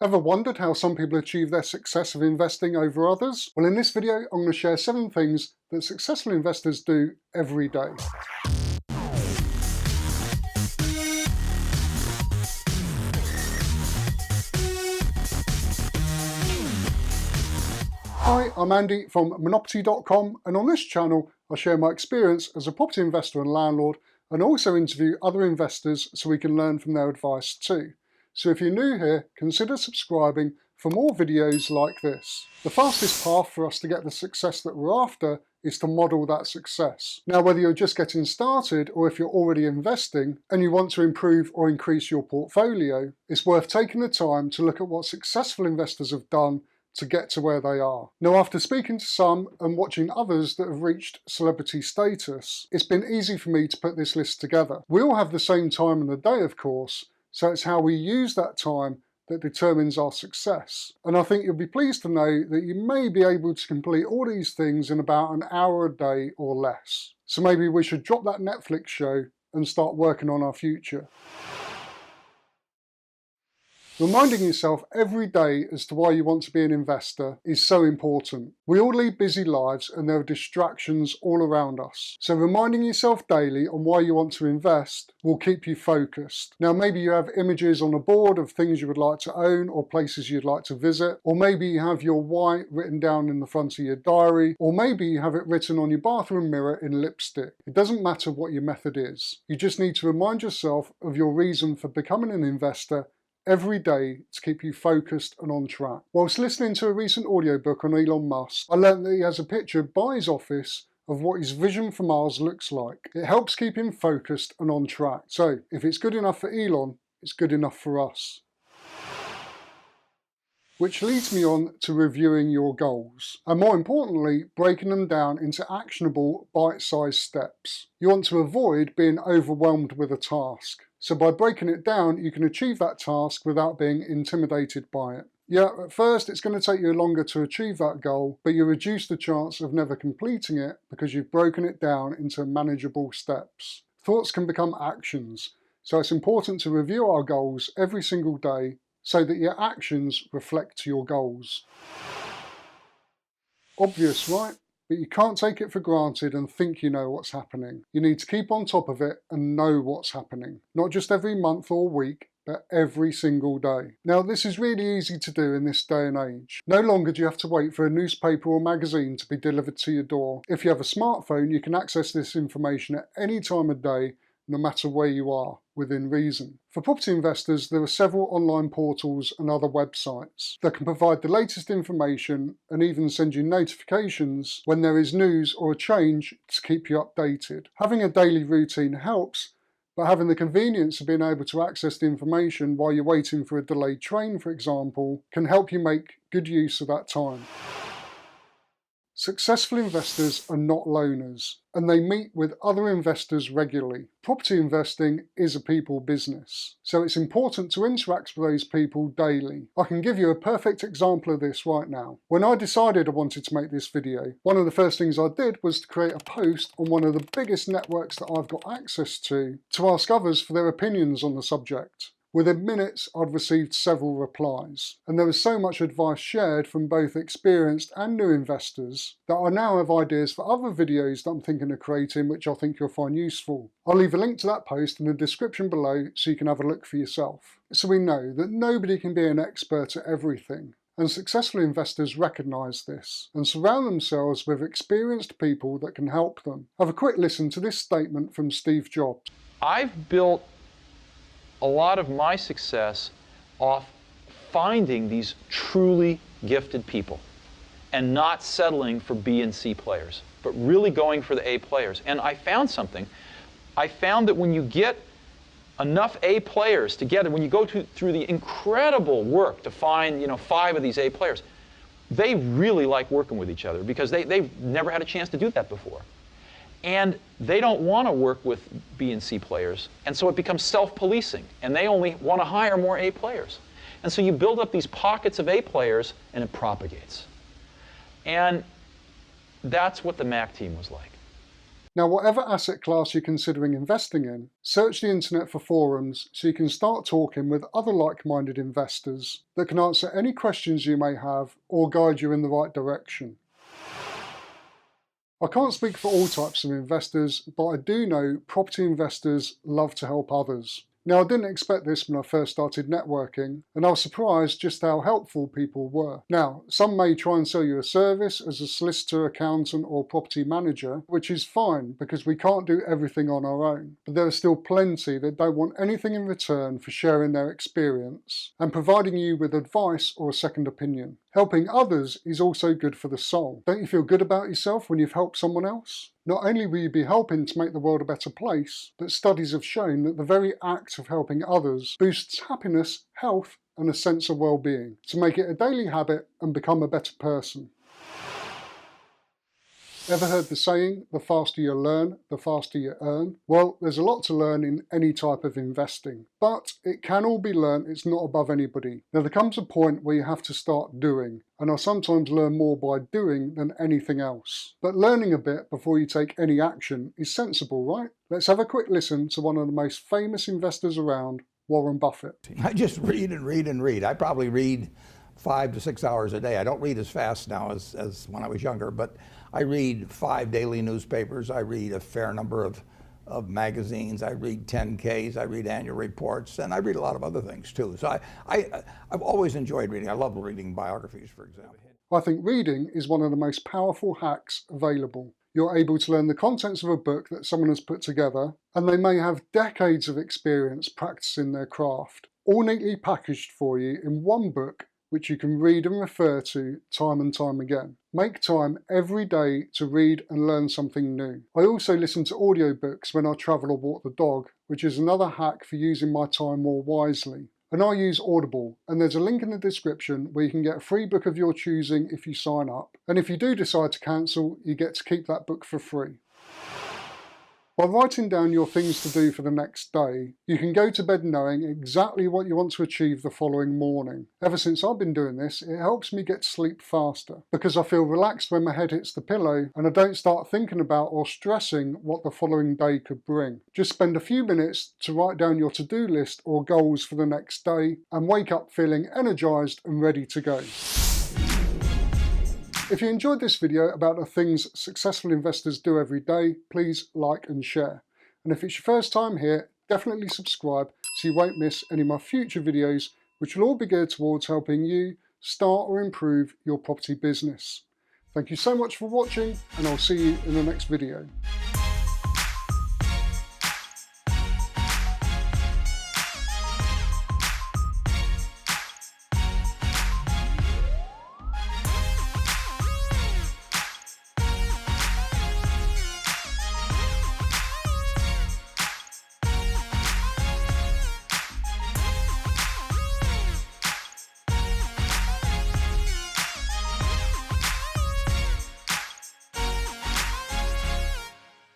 Ever wondered how some people achieve their success of investing over others? Well, in this video, I'm going to share 7 things that successful investors do every day. Hi, I'm Andy from Monopoly.com, and on this channel I share my experience as a property investor and landlord, and also interview other investors so we can learn from their advice too. So if you're new here, consider subscribing for more videos like this. The fastest path for us to get the success that we're after is to model that success. Now, whether you're just getting started or if you're already investing and you want to improve or increase your portfolio, it's worth taking the time to look at what successful investors have done to get to where they are. Now, after speaking to some and watching others that have reached celebrity status, it's been easy for me to put this list together. We all have the same time in the day, of course, so it's how we use that time that determines our success. And I think you'll be pleased to know that you may be able to complete all these things in about an hour a day or less. So maybe we should drop that Netflix show and start working on our future. Reminding yourself every day as to why you want to be an investor is so important. We all lead busy lives and there are distractions all around us. So reminding yourself daily on why you want to invest will keep you focused. Now, maybe you have images on a board of things you would like to own or places you'd like to visit, or maybe you have your why written down in the front of your diary, or maybe you have it written on your bathroom mirror in lipstick. It doesn't matter what your method is. You just need to remind yourself of your reason for becoming an investor every day to keep you focused and on track. Whilst listening to a recent audiobook on Elon Musk, I learned that he has a picture by his office of what his vision for Mars looks like. It helps keep him focused and on track. So if it's good enough for Elon, it's good enough for us. Which leads me on to reviewing your goals, and more importantly, breaking them down into actionable, bite-sized steps. You want to avoid being overwhelmed with a task. So by breaking it down, you can achieve that task without being intimidated by it. Yeah, at first it's going to take you longer to achieve that goal, but you reduce the chance of never completing it because you've broken it down into manageable steps. Thoughts can become actions, so it's important to review our goals every single day so that your actions reflect your goals. Obvious, right? But you can't take it for granted and think you know what's happening. You need to keep on top of it and know what's happening. Not just every month or week, but every single day. Now, this is really easy to do in this day and age. No longer do you have to wait for a newspaper or magazine to be delivered to your door. If you have a smartphone, you can access this information at any time of day, no matter where you are, within reason. For property investors, there are several online portals and other websites that can provide the latest information and even send you notifications when there is news or a change to keep you updated. Having a daily routine helps, but having the convenience of being able to access the information while you're waiting for a delayed train, for example, can help you make good use of that time. Successful investors are not loners, and they meet with other investors regularly. Property investing is a people business, so it's important to interact with those people daily. I can give you a perfect example of this right now. When I decided I wanted to make this video, one of the first things I did was to create a post on one of the biggest networks that I've got access to ask others for their opinions on the subject. Within minutes, I'd received several replies, and there was so much advice shared from both experienced and new investors that I now have ideas for other videos that I'm thinking of creating which I think you'll find useful. I'll leave a link to that post in the description below so you can have a look for yourself. So we know that nobody can be an expert at everything, and successful investors recognise this and surround themselves with experienced people that can help them. Have a quick listen to this statement from Steve Jobs. I've built a lot of my success off finding these truly gifted people and not settling for B and C players, but really going for the A players. And I found something. I found that when you get enough A players together, when you go through the incredible work to find 5 of these A players, they really like working with each other because they've never had a chance to do that before. And they don't want to work with B and C players, and so it becomes self-policing, and they only want to hire more A players. And so you build up these pockets of A players, and it propagates. And that's what the Mac team was like. Now, whatever asset class you're considering investing in, search the internet for forums so you can start talking with other like-minded investors that can answer any questions you may have or guide you in the right direction. I can't speak for all types of investors, but I do know property investors love to help others. Now, I didn't expect this when I first started networking, and I was surprised just how helpful people were. Now, some may try and sell you a service as a solicitor, accountant, or property manager, which is fine because we can't do everything on our own. But there are still plenty that don't want anything in return for sharing their experience and providing you with advice or a second opinion. Helping others is also good for the soul. Don't you feel good about yourself when you've helped someone else? Not only will you be helping to make the world a better place, but studies have shown that the very act of helping others boosts happiness, health, and a sense of well-being. So make it a daily habit and become a better person. Ever heard the saying, the faster you learn, the faster you earn? Well, there's a lot to learn in any type of investing, but it can all be learned. It's not above anybody. Now, there comes a point where you have to start doing, and I sometimes learn more by doing than anything else. But learning a bit before you take any action is sensible, right? Let's have a quick listen to one of the most famous investors around, Warren Buffett. I just read and read and read. I probably read 5 to 6 hours a day. I don't read as fast now as when I was younger, but I read 5 daily newspapers. I read a fair number of magazines. I read 10Ks. I read annual reports, and I read a lot of other things too. So I've always enjoyed reading. I love reading biographies, for example. I think reading is one of the most powerful hacks available. You're able to learn the contents of a book that someone has put together, and they may have decades of experience practicing their craft, all neatly packaged for you in one book which you can read and refer to time and time again. Make time every day to read and learn something new. I also listen to audiobooks when I travel or walk the dog, which is another hack for using my time more wisely. And I use Audible, and there's a link in the description where you can get a free book of your choosing if you sign up. And if you do decide to cancel, you get to keep that book for free. By writing down your things to do for the next day, you can go to bed knowing exactly what you want to achieve the following morning. Ever since I've been doing this, it helps me get to sleep faster because I feel relaxed when my head hits the pillow and I don't start thinking about or stressing what the following day could bring. Just spend a few minutes to write down your to-do list or goals for the next day and wake up feeling energized and ready to go. If you enjoyed this video about the things successful investors do every day, please like and share. And if it's your first time here, definitely subscribe so you won't miss any of my future videos, which will all be geared towards helping you start or improve your property business. Thank you so much for watching, and I'll see you in the next video.